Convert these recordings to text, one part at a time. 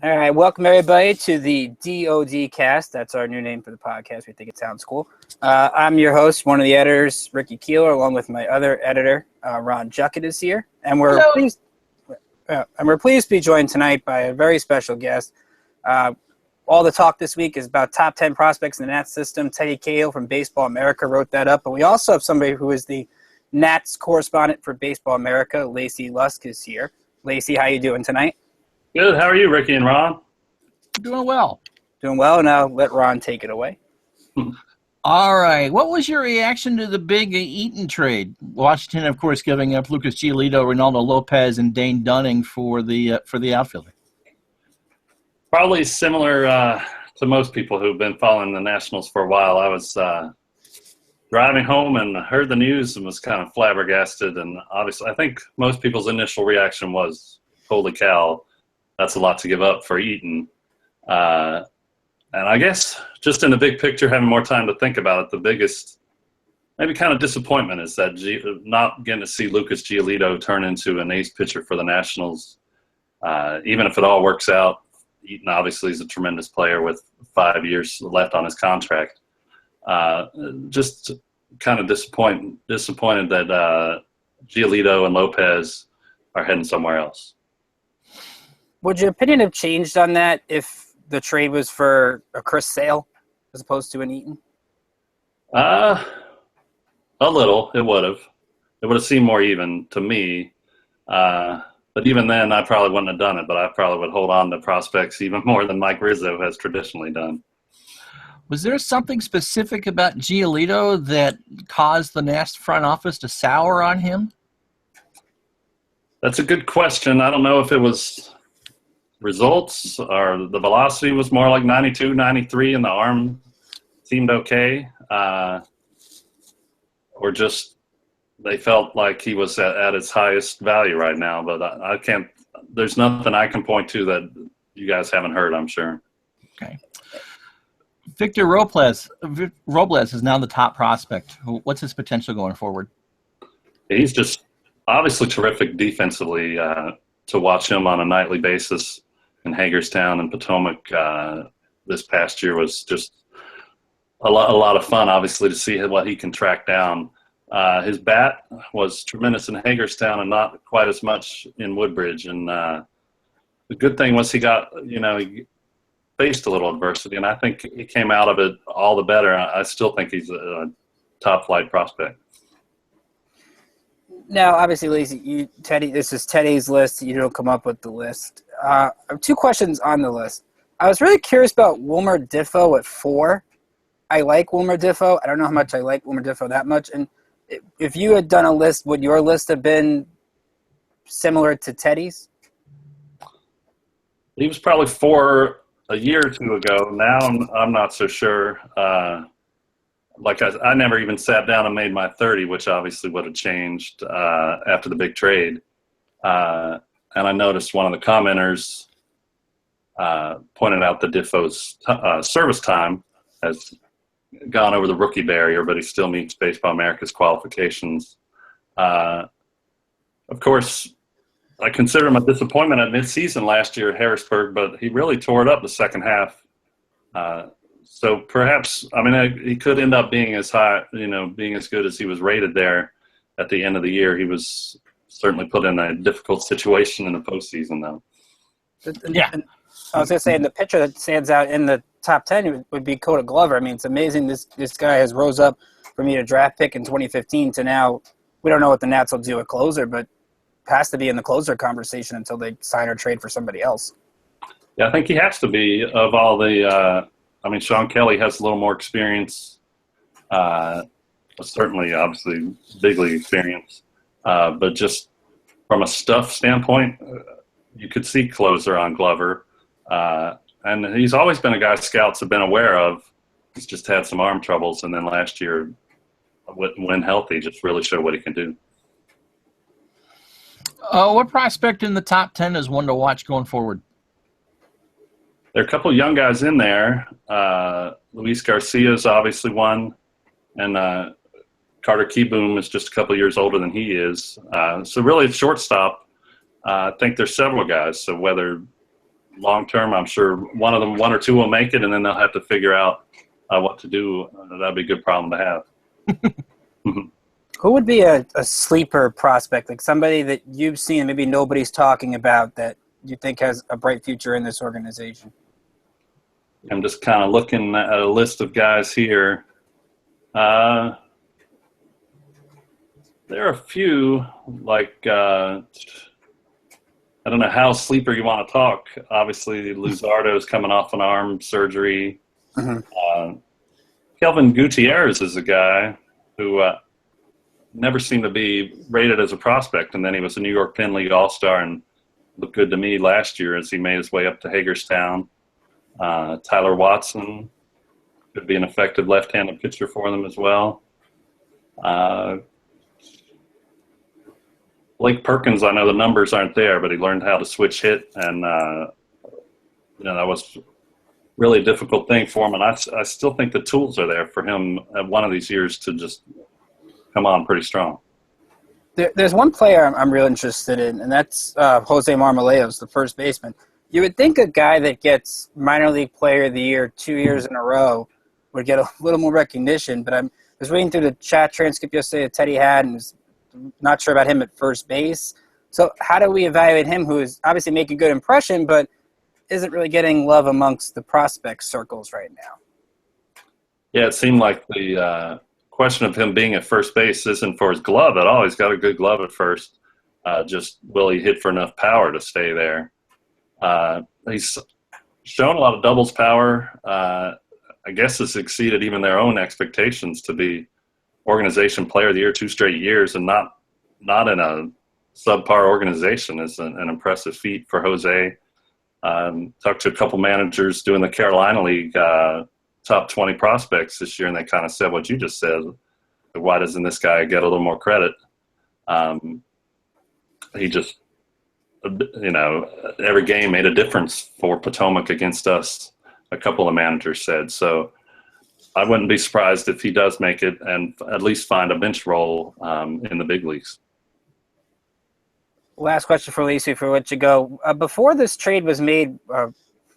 All right, welcome everybody to the DoDCast. That's our new name for the podcast. We think it sounds cool. I'm your host, one of the editors, Ricky Keeler, along with my other editor, Ron Juckett is here, and we're pleased to be joined tonight by a very special guest. All the talk this week is about top 10 prospects in the Nats system. Teddy Cahill from Baseball America wrote that up, but we also have somebody who is the Nats correspondent for Baseball America. Lacy Lusk is here. Lacy, how you doing tonight? Good. How are you, Ricky and Ron? Doing well. Doing well. Now let Ron take it away. All right. What was your reaction to the big Eaton trade? Washington, of course, giving up Lucas Giolito, Ronaldo Lopez, and Dane Dunning for the outfielder. Probably similar to most people who've been following the Nationals for a while. I was driving home and heard the news and was kind of flabbergasted. And obviously, I think most people's initial reaction was, holy cow, that's a lot to give up for Eaton. And I guess just in the big picture, having more time to think about it, the biggest maybe kind of disappointment is that not getting to see Lucas Giolito turn into an ace pitcher for the Nationals. Even if it all works out, Eaton obviously is a tremendous player with 5 years left on his contract. Just kind of disappointed that Giolito and Lopez are heading somewhere else. Would your opinion have changed on that if the trade was for a Chris Sale as opposed to an Eaton? A little. It would have. It would have seemed more even to me. But even then, I probably wouldn't have done it. But I probably would hold on to prospects even more than Mike Rizzo has traditionally done. Was there something specific about Giolito that caused the Nats front office to sour on him? That's a good question. I don't know if it was results or the velocity was more like 92, 93, and the arm seemed okay. Or just they felt like he was at his highest value right now. But I can't – there's nothing I can point to that you guys haven't heard, I'm sure. Okay. Victor Robles is now the top prospect. What's his potential going forward? He's just obviously terrific defensively. To watch him on a nightly basis in Hagerstown and Potomac this past year was just a lot of fun, obviously, to see what he can track down. His bat was tremendous in Hagerstown and not quite as much in Woodbridge. And the good thing was he faced a little adversity, and I think he came out of it all the better. I still think he's a top-flight prospect. Now, obviously, Lacy, this is Teddy's list. You don't come up with the list. I have two questions on the list. I was really curious about Wilmer Difo at 4. I like Wilmer Difo. I don't know how much I like Wilmer Difo that much. And if you had done a list, would your list have been similar to Teddy's? He was probably 4 a year or two ago. Now I'm not so sure. I never even sat down and made my 30, which obviously would have changed after the big trade. And I noticed one of the commenters pointed out that Difo's service time has gone over the rookie barrier, but he still meets Baseball America's qualifications. Of course, I consider him a disappointment at midseason last year at Harrisburg, but he really tore it up the second half. So perhaps, he could end up being as high, being as good as he was rated there at the end of the year. He was certainly put in a difficult situation in the postseason, though. Yeah. I was going to say, the pitcher that stands out in the top 10 would be Coda Glover. It's amazing this guy has rose up from being a draft pick in 2015 to now. We don't know what the Nats will do at closer, but has to be in the closer conversation until they sign or trade for somebody else. Yeah, I think he has to be of all the Sean Kelly has a little more experience, certainly, obviously, big league experience. But just from a stuff standpoint, you could see closer on Glover. And he's always been a guy scouts have been aware of. He's just had some arm troubles, and then last year, when healthy, just really showed what he can do. What prospect in the top 10 is one to watch going forward? There are a couple of young guys in there. Luis Garcia is obviously one, and Carter Keyboom is just a couple of years older than he is. So really at shortstop, I think there's several guys. So whether long term. I'm sure one or two will make it, and then they'll have to figure out what to do. That'd be a good problem to have. Who would be a sleeper prospect, like somebody that you've seen maybe nobody's talking about that you think has a bright future in this organization? I'm just kind of looking at a list of guys here. There are a few, like, I don't know how sleeper you want to talk. Obviously, Luzardo's coming off an arm surgery. Kelvin Gutierrez is a guy who never seemed to be rated as a prospect, and then he was a New York Penn League All-Star and looked good to me last year as he made his way up to Hagerstown. Tyler Watson could be an effective left-handed pitcher for them as well. Blake Perkins, I know the numbers aren't there, but he learned how to switch hit, and that was really a difficult thing for him. And I still think the tools are there for him at one of these years to just come on pretty strong. There's one player I'm real interested in, and that's Jose Marmoleos, the first baseman. You would think a guy that gets minor league player of the year 2 years in a row would get a little more recognition, but I was reading through the chat transcript yesterday that Teddy had and was not sure about him at first base. So how do we evaluate him, who is obviously making a good impression, but isn't really getting love amongst the prospect circles right now? Yeah, it seemed like the question of him being at first base isn't for his glove at all. He's got a good glove at first. Just will he hit for enough power to stay there? He's shown a lot of doubles power. I guess has exceeded even their own expectations to be organization player of the year 2 straight years, and not in a subpar organization is an impressive feat for Jose. Talked to a couple managers doing the Carolina League top 20 prospects this year, and they kind of said what you just said. Why doesn't this guy get a little more credit? He just, every game made a difference for Potomac against us, a couple of managers said. So I wouldn't be surprised if he does make it and at least find a bench role in the big leagues. Last question for Lacy before we let you go. Before this trade was made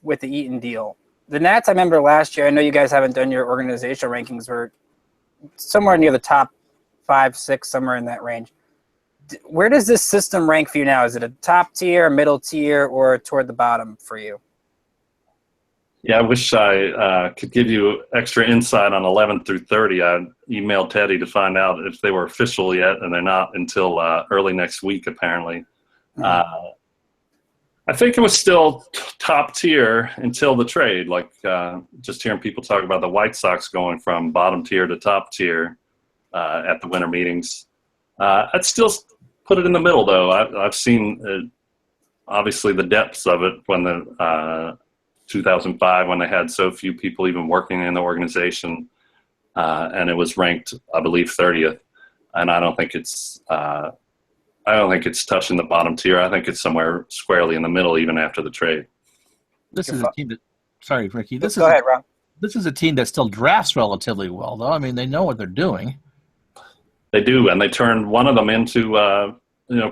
with the Eaton deal, the Nats, I remember last year, I know you guys haven't done your organizational rankings, were somewhere near the top 5, 6, somewhere in that range. Where does this system rank for you now? Is it a top tier, a middle tier, or toward the bottom for you? Yeah, I wish I could give you extra insight on 11 through 30. I emailed Teddy to find out if they were official yet, and they're not until early next week, apparently. I think it was still top tier until the trade, like just hearing people talk about the White Sox going from bottom tier to top tier at the winter meetings. I'd still put it in the middle, though. I've seen, obviously, the depths of it when the 2005, when they had so few people even working in the organization, and it was ranked, I believe, 30th. And I don't think it's touching the bottom tier. I think it's somewhere squarely in the middle, even after the trade. This is a team that. Sorry, Ricky. Go ahead, Rob. This is a team that still drafts relatively well, though. I mean, they know what they're doing. They do, and they turned one of them into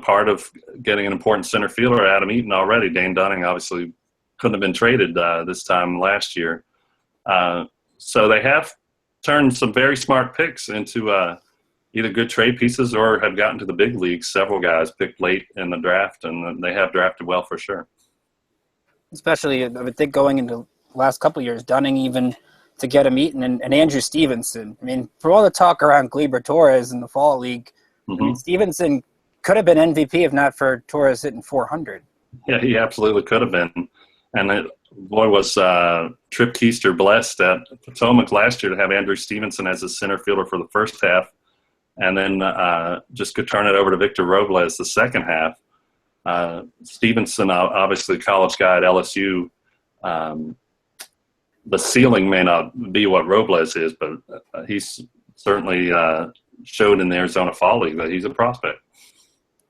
part of getting an important center fielder, Adam Eaton, already. Dane Dunning obviously couldn't have been traded this time last year. So they have turned some very smart picks into either good trade pieces or have gotten to the big leagues. Several guys picked late in the draft, and they have drafted well for sure. Especially, I would think going into the last couple of years, Dunning even to get him Eaton and Andrew Stevenson. I mean, for all the talk around Gleyber Torres in the fall league, I mean, Stevenson could have been MVP if not for Torres hitting 400. Yeah, he absolutely could have been. And was Trip Keister blessed at Potomac last year to have Andrew Stevenson as a center fielder for the first half, and then just could turn it over to Victor Robles the second half. Stevenson, obviously a college guy at LSU, the ceiling may not be what Robles is, but he's certainly showed in the Arizona Fall League that he's a prospect.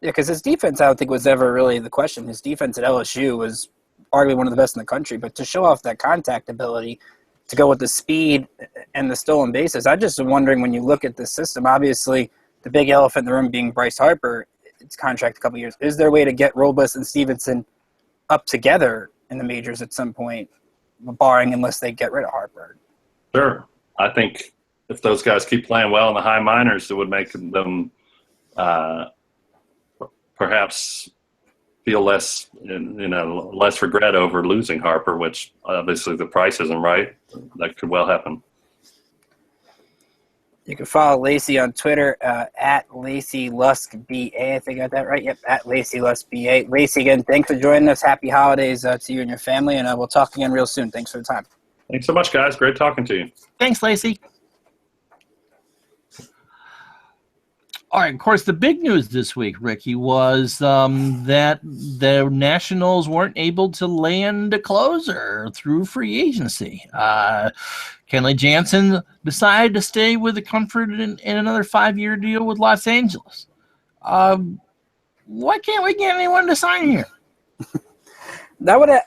Yeah, because his defense, I don't think, was ever really the question. His defense at LSU was arguably one of the best in the country, but to show off that contact ability, to go with the speed and the stolen bases, I just am wondering when you look at the system, obviously the big elephant in the room being Bryce Harper, its contract a couple of years, is there a way to get Robles and Stevenson up together in the majors at some point, barring unless they get rid of Harper. Sure. I think if those guys keep playing well in the high minors, it would make them perhaps feel less regret over losing Harper, which obviously the price isn't right. That could well happen. You can follow Lacy on Twitter at Lacy Lusk BA. I think I got that right. Yep, at Lacy Lusk BA. Lacy, again, thanks for joining us. Happy holidays to you and your family, and we'll talk again real soon. Thanks for the time. Thanks so much, guys. Great talking to you. Thanks, Lacy. All right, of course, the big news this week, Ricky, was that the Nationals weren't able to land a closer through free agency. Kenley Jansen decided to stay with the comfort in another 5-year deal with Los Angeles. Why can't we get anyone to sign here?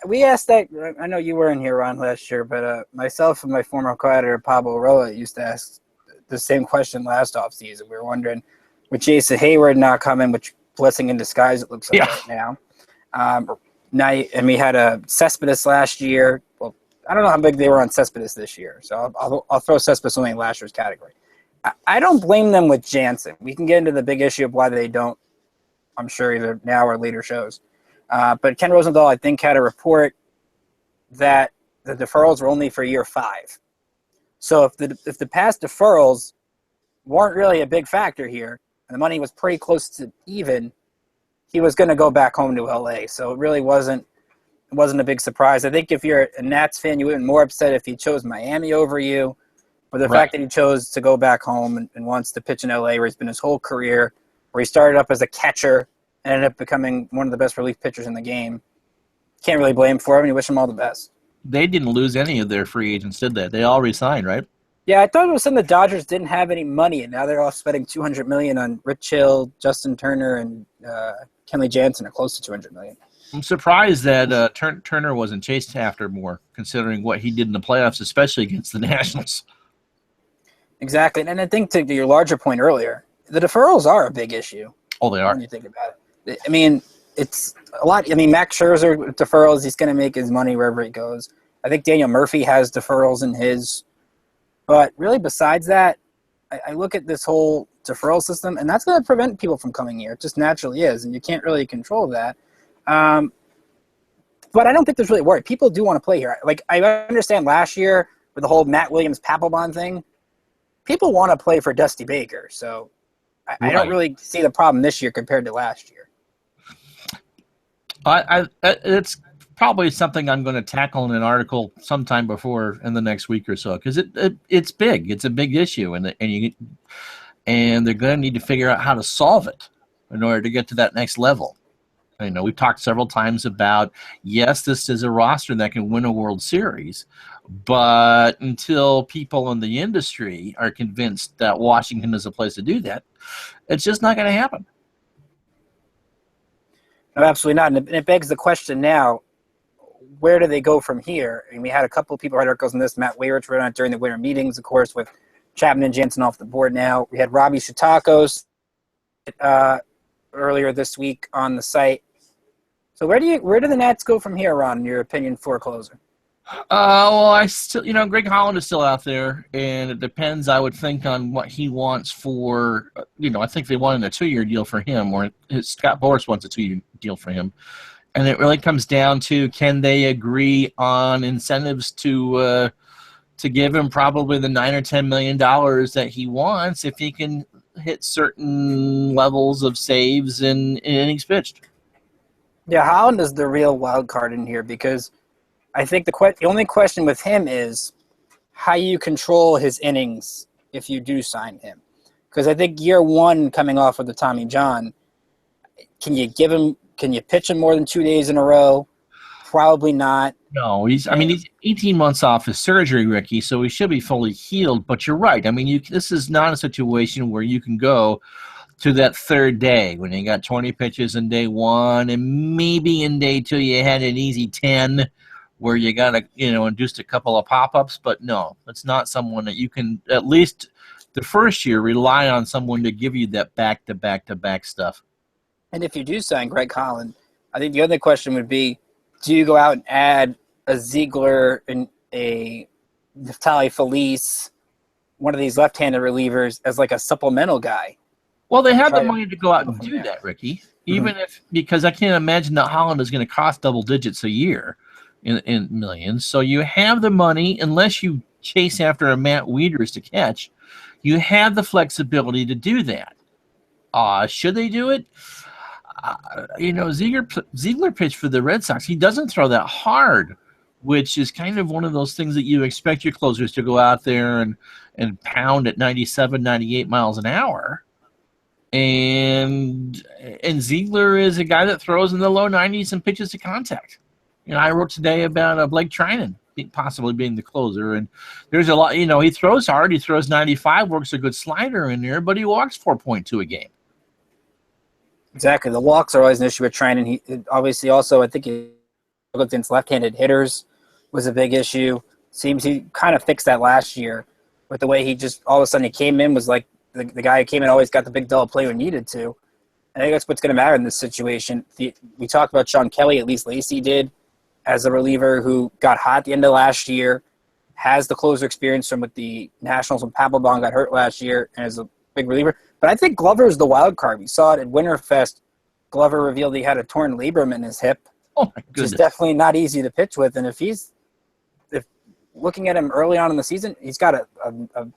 We asked that. I know you weren't here, Ron, last year, but myself and my former co-editor Pablo Roa used to ask the same question last offseason. We were wondering, with Jason Hayward not coming, which blessing in disguise it looks like right now. And we had a Cespedes last year. Well, I don't know how big they were on Cespedes this year, so I'll throw Cespedes only in last year's category. I don't blame them with Jansen. We can get into the big issue of why they don't, I'm sure, either now or later shows. But Ken Rosenthal, I think, had a report that the deferrals were only for year 5. So if the past deferrals weren't really a big factor here, and the money was pretty close to even, he was going to go back home to LA. So it really wasn't a big surprise. I think if you're a Nats fan, you would have been more upset if he chose Miami over you. But the fact that he chose to go back home and wants to pitch in LA, where he's been his whole career, where he started up as a catcher and ended up becoming one of the best relief pitchers in the game, can't really blame him for him, and you wish him all the best. They didn't lose any of their free agents, did they? They all resigned, right? Yeah, I thought it was something the Dodgers didn't have any money, and now they're all spending $200 million on Rich Hill, Justin Turner, and Kenley Jansen are close to $200 million. I'm surprised that Turner wasn't chased after more, considering what he did in the playoffs, especially against the Nationals. Exactly, and I think to your larger point earlier, the deferrals are a big issue. Oh, they are. When you think about it. I mean, it's a lot. I mean, Max Scherzer with deferrals, he's going to make his money wherever he goes. I think Daniel Murphy has deferrals in his. But really, besides that, I look at this whole deferral system, and that's going to prevent people from coming here. It just naturally is, and you can't really control that. But I don't think there's really worry. People do want to play here. Like, I understand last year with the whole Matt Williams-Papelbon thing, people want to play for Dusty Baker. So I don't really see the problem this year compared to last year. It's probably something I'm going to tackle in an article sometime in the next week or so, because it's big. It's a big issue, and they're going to need to figure out how to solve it in order to get to that next level. I know we've talked several times about, yes, this is a roster that can win a World Series, but until people in the industry are convinced that Washington is a place to do that, it's just not going to happen. No, absolutely not. And it begs the question now, where do they go from here? And we had a couple of people write articles on this. Matt Wayrich wrote on it during the winter meetings, of course, with Chapman and Jansen off the board now. We had Robbie Chatakos earlier this week on the site. So where do the Nats go from here, Ron, in your opinion, for a closer? Well, I still, Greg Holland is still out there, and it depends, I would think, on what he wants for, I think they wanted a 2-year deal for him, or Scott Boras wants a 2-year deal for him. And it really comes down to, can they agree on incentives to give him probably the $9 or $10 million that he wants if he can hit certain levels of saves in innings pitched. Yeah, Holland is the real wild card in here, because I think the only question with him is how you control his innings if you do sign him. Because I think year 1 coming off of the Tommy John, can you pitch him more than 2 days in a row? Probably not. No, he's 18 months off his surgery, Ricky, so he should be fully healed. But you're right. I mean, this is not a situation where you can go to that third day when you got 20 pitches in day 1, and maybe in day 2 you had an easy 10 where you got to, induce a couple of pop-ups. But no, it's not someone that you can, at least the first year, rely on someone to give you that back-to-back-to-back stuff. And if you do sign Greg Holland, I think the other question would be, do you go out and add a Ziegler and a Neftali Felice, one of these left-handed relievers, as like a supplemental guy? Well, they have the money to go out and do that, Ricky. Even Mm-hmm. because I can't imagine that Holland is going to cost double digits a year in millions. So you have the money, unless you chase after a Matt Wieters to catch, you have the flexibility to do that. Should they do it? Ziegler pitched for the Red Sox. He doesn't throw that hard, which is kind of one of those things that you expect your closers to go out there and pound at 97, 98 miles an hour. And Ziegler is a guy that throws in the low 90s and pitches to contact. I wrote today about Blake Trinan possibly being the closer, and there's a lot. He throws hard. He throws 95, works a good slider in there, but he walks 4.2 a game. Exactly. The walks are always an issue with Trinan. He obviously also, I think, he looked against left-handed hitters was a big issue. Seems he kind of fixed that last year with the way he just all of a sudden he came in, was like the guy who came in always got the big double play when needed to. I think that's what's going to matter in this situation. We talked about Sean Kelly, at least Lacy did, as a reliever who got hot at the end of last year, has the closer experience from with the Nationals when Papelbon got hurt last year, and is a big reliever. But I think Glover is the wild card. We saw it at Winterfest. Glover revealed he had a torn labrum in his hip, which is definitely not easy to pitch with. And if looking at him early on in the season, he's got a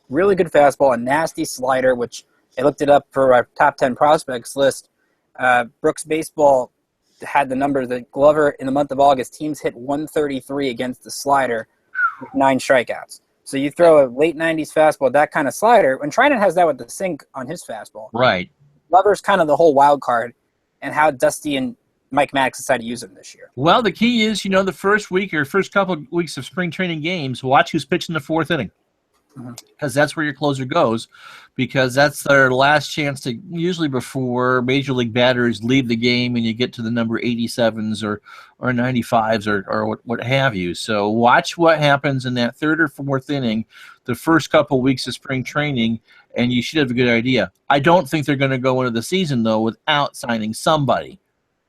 really good fastball, a nasty slider, which I looked it up for our top 10 prospects list. Brooks Baseball had the number that Glover in the month of August, teams hit 133 against the slider with 9 strikeouts. So you throw a late 90s fastball, that kind of slider, when Trinan has that with the sink on his fastball. Right. Glover's kind of the whole wild card, and how Dusty and Mike Maddox decided to use him this year. Well, the key is, the first week or first couple of weeks of spring training games, watch who's pitching the 4th inning. Because that's where your closer goes, because that's their last chance to, usually before major league batters leave the game and you get to the number 87s or 95s or what have you. So watch what happens in that 3rd or 4th inning, the first couple of weeks of spring training, and you should have a good idea. I don't think they're going to go into the season, though, without signing somebody.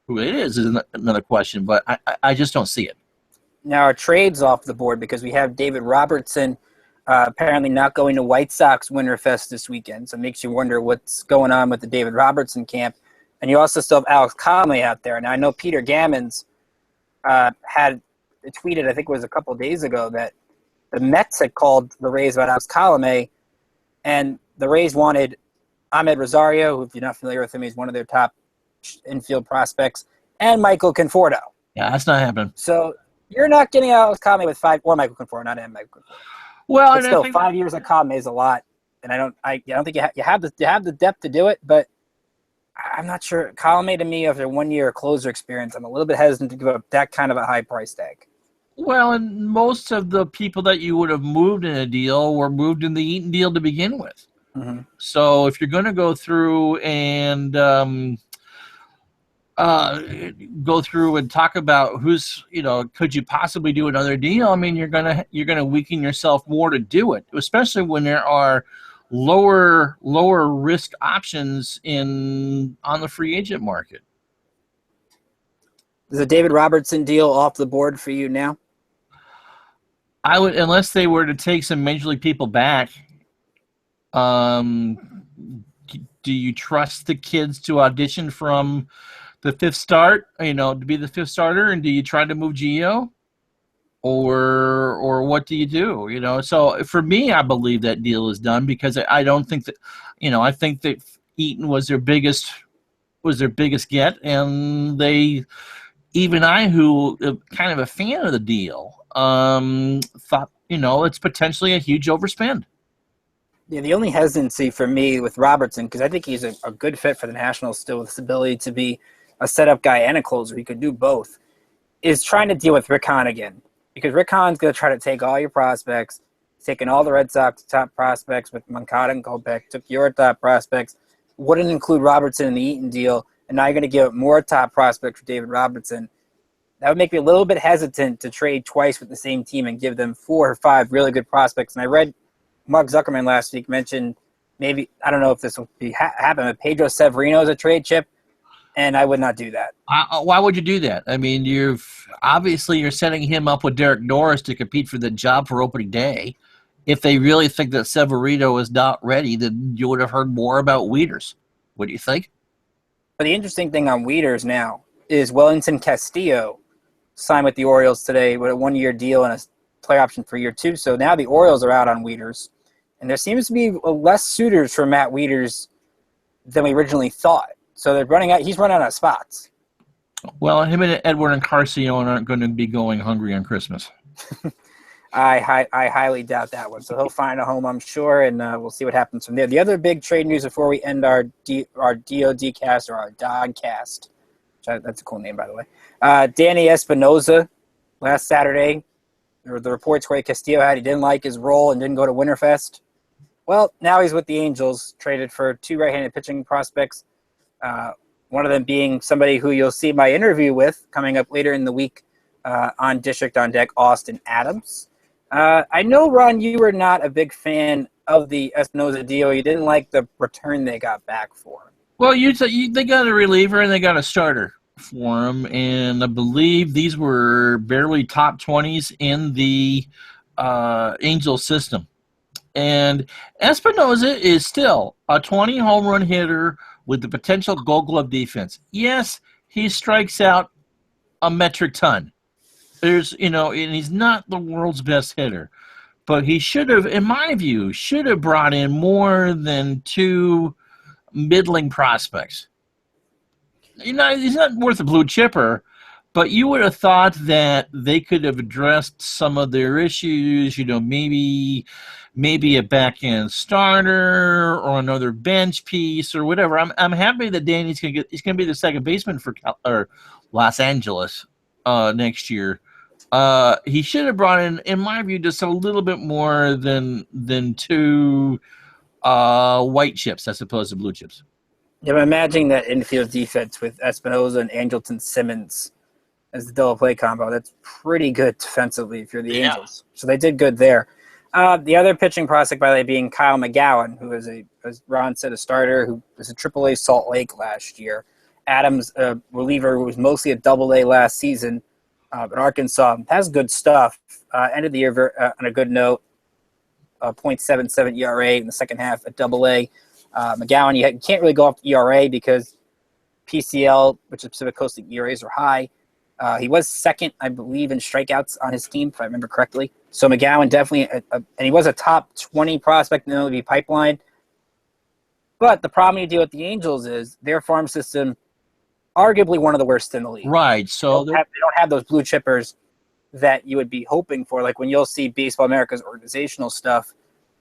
Who it is another question, but I just don't see it. Now our trade's off the board because we have David Robertson apparently not going to White Sox Winterfest this weekend, so it makes you wonder what's going on with the David Robertson camp. And you also still have Alex Colomé out there. Now I know Peter Gammons had tweeted, I think it was a couple of days ago, that the Mets had called the Rays about Alex Colomé, and the Rays wanted Ahmed Rosario, who, if you're not familiar with him, he's one of their top infield prospects, and Michael Conforto. Yeah, that's not happening. So you're not getting Alex Colomé with 5, or Michael Conforto, not Michael Conforto. Well, but still, 5 years of Colomé is a lot, and I don't think you have the depth to do it. But I'm not sure. Colomé, to me, after 1 year closer experience, I'm a little bit hesitant to give up that kind of a high price tag. Well, and most of the people that you would have moved in a deal were moved in the Eaton deal to begin with. Mm-hmm. So if you're going to go through and talk about who's, could you possibly do another deal? I mean, you're gonna weaken yourself more to do it, especially when there are lower risk options on the free agent market. Is the David Robertson deal off the board for you now? I would, unless they were to take some major league people back. Do you trust the kids to audition from the 5th start, to be the 5th starter, and do you try to move Gio, or what do you do? So for me, I believe that deal is done because I don't think that, I think that Eaton was their biggest get, and even I, who am kind of a fan of the deal, thought, it's potentially a huge overspend. Yeah, the only hesitancy for me with Robertson, because I think he's a good fit for the Nationals still with his ability to be a setup guy and a closer. He could do both, is trying to deal with Rick Hahn again. Because Rick Hahn's going to try to take all your prospects, taking all the Red Sox top prospects with Moncada and Kopech, took your top prospects, wouldn't include Robertson in the Eaton deal, and now you're going to give up more top prospects for David Robertson. That would make me a little bit hesitant to trade twice with the same team and give them 4 or 5 really good prospects. And I read Mark Zuckerman last week mentioned maybe, I don't know if this will be happen, but Pedro Severino is a trade chip. and I would not do that. Why would you do that? I mean, you're setting him up with Derek Norris to compete for the job for opening day. If they really think that Severino is not ready, then you would have heard more about Wieters. What do you think? But the interesting thing on Wieters now is Wellington Castillo signed with the Orioles today with a 1-year deal and a player option for year 2. So now the Orioles are out on Wieters. And there seems to be less suitors for Matt Wieters than we originally thought. So they're running out. He's running out of spots. Well, him and Edward and Carcione aren't going to be going hungry on Christmas. I highly doubt that one. So he'll find a home, I'm sure, and we'll see what happens from there. The other big trade news before we end our DoDCast or our DoDCast, that's a cool name, by the way. Danny Espinosa last Saturday, there were the reports where Castillo he didn't like his role and didn't go to Winterfest. Well, now he's with the Angels, traded for 2 right-handed pitching prospects. One of them being somebody who you'll see my interview with coming up later in the week on District on Deck, Austin Adams. I know, Ron, you were not a big fan of the Espinosa deal. You didn't like the return they got back for him. Well, they got a reliever and they got a starter for him, and I believe these were barely top 20s in the Angels system. And Espinosa is still a 20 home run hitter with the potential Gold Glove defense. Yes, he strikes out a metric ton. And he's not the world's best hitter, but he should have, in my view, brought in more than 2 middling prospects. He's not worth a blue chipper, but you would have thought that they could have addressed some of their issues, maybe a back-end starter or another bench piece or whatever. I'm happy that Danny's going to be the second baseman for Los Angeles next year. He should have brought in my view, just a little bit more than 2 white chips as opposed to blue chips. Yeah, I'm imagining that infield defense with Espinosa and Angelton Simmons as the double play combo. That's pretty good defensively if you're the Angels. So they did good there. The other pitching prospect, by the way, being Kyle McGowan, who is as Ron said, a starter who was a AAA Salt Lake last year. Adams, a reliever who was mostly a AA last season, but Arkansas has good stuff. Ended the year on a good note, 0.77 ERA in the second half at AA. McGowan, you can't really go off the ERA because PCL, which is Pacific Coast ERAs, are high. He was second, I believe, in strikeouts on his team, if I remember correctly. So McGowan definitely, and he was a top 20 prospect in the MLB pipeline. But the problem you deal with the Angels is their farm system, arguably one of the worst in the league. Right. So they don't have those blue chippers that you would be hoping for. Like when you'll see Baseball America's organizational stuff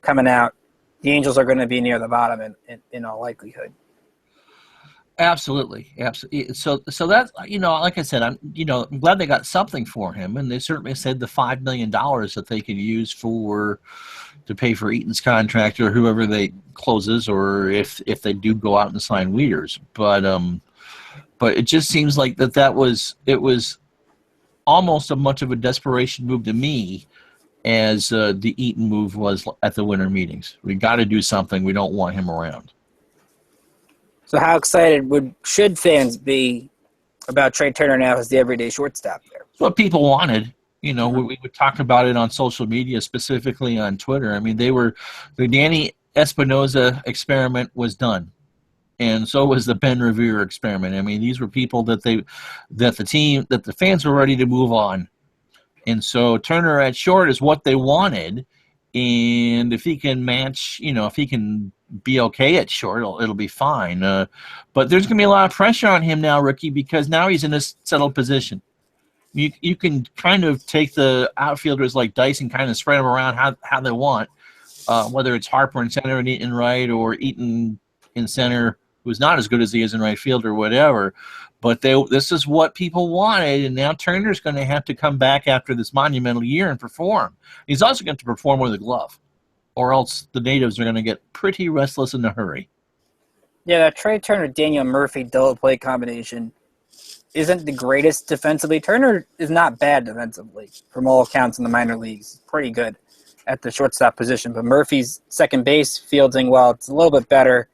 coming out, the Angels are going to be near the bottom in all likelihood. Absolutely. So that's, like I said, I'm glad they got something for him, and they certainly said the $5 million that they can use to pay for Eaton's contract or whoever they closes, or if they do go out and sign Wieters. But it just seems like it was almost as much of a desperation move to me as the Eaton move was at the winter meetings. We got to do something. We don't want him around. So how excited should fans be about Trey Turner now as the everyday shortstop there? It's what people wanted. We would talk about it on social media, specifically on Twitter. I mean, the Danny Espinosa experiment was done, and so was the Ben Revere experiment. I mean, these were people that the fans were ready to move on, and so Turner at short is what they wanted. And if he can match, if he can be okay at short, it'll be fine. But there's going to be a lot of pressure on him now, Ricky, because now he's in a settled position. You can kind of take the outfielders like Dice and kind of spread them around how they want, whether it's Harper in center and Eaton right, or Eaton in center, who's not as good as he is in right field or whatever. But this is what people wanted, and now Turner's going to have to come back after this monumental year and perform. He's also going to perform with a glove, or else the natives are going to get pretty restless in a hurry. Yeah, that Trey Turner-Daniel Murphy double play combination isn't the greatest defensively. Turner is not bad defensively from all accounts in the minor leagues. Pretty good at the shortstop position. But Murphy's second base fielding, while it's a little bit better,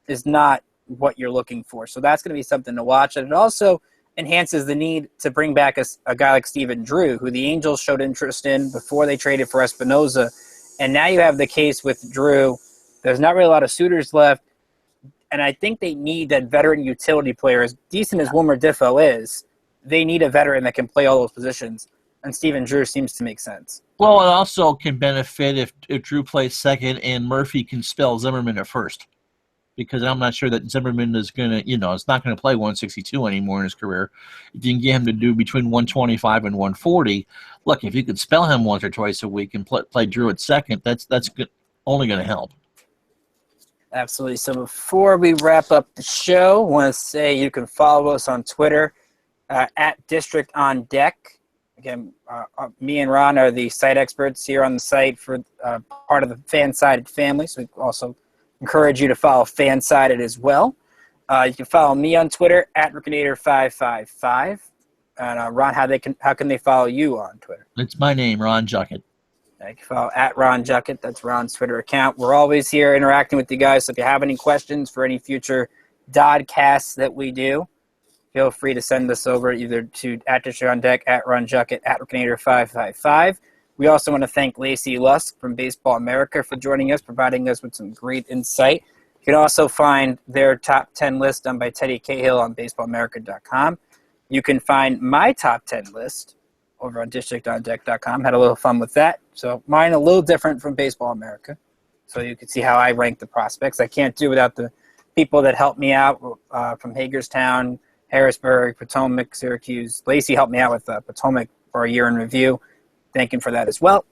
is not what you're looking for. So that's going to be something to watch. And it also enhances the need to bring back a guy like Stephen Drew, who the Angels showed interest in before they traded for Espinoza. And now you have the case with Drew. There's not really a lot of suitors left. And I think they need that veteran utility player. As decent as Wilmer Diffo is, they need a veteran that can play all those positions. And Stephen Drew seems to make sense. Well, it also can benefit if Drew plays second and Murphy can spell Zimmerman at first. Because I'm not sure that Zimmerman is going to, it's not going to play 162 anymore in his career. If you can get him to do between 125 and 140, look, if you could spell him once or twice a week and play Drew at second, that's good, only going to help. Absolutely. So before we wrap up the show, I want to say you can follow us on Twitter at District on Deck. Again, me and Ron are the site experts here on the site for part of the Fansided family. So we also encourage you to follow Fansided as well. You can follow me on Twitter at Rickinator555. And Ron, how can they follow you on Twitter? It's my name, Ron Juckett. You can follow at Ron Juckett. That's Ron's Twitter account. We're always here interacting with you guys. So if you have any questions for any future DoDCasts that we do, feel free to send this over either to at District on Deck, at Ron Juckett, at Rickinator555. We also want to thank Lacy Lusk from Baseball America for joining us, providing us with some great insight. You can also find their top 10 list done by Teddy Cahill on baseballamerica.com. You can find my top 10 list over on districtondeck.com. Had a little fun with that. So mine a little different from Baseball America. So you can see how I rank the prospects. I can't do without the people that helped me out from Hagerstown, Harrisburg, Potomac, Syracuse. Lacey helped me out with Potomac for a year in review. Thank him for that as well.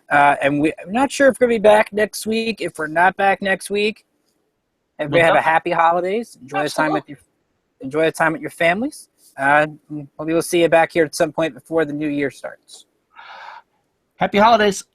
And I'm not sure if we're going to be back next week. If we're not back next week, everybody have a happy holidays. Enjoy the time with your families. Maybe we'll see you back here at some point before the new year starts. Happy holidays.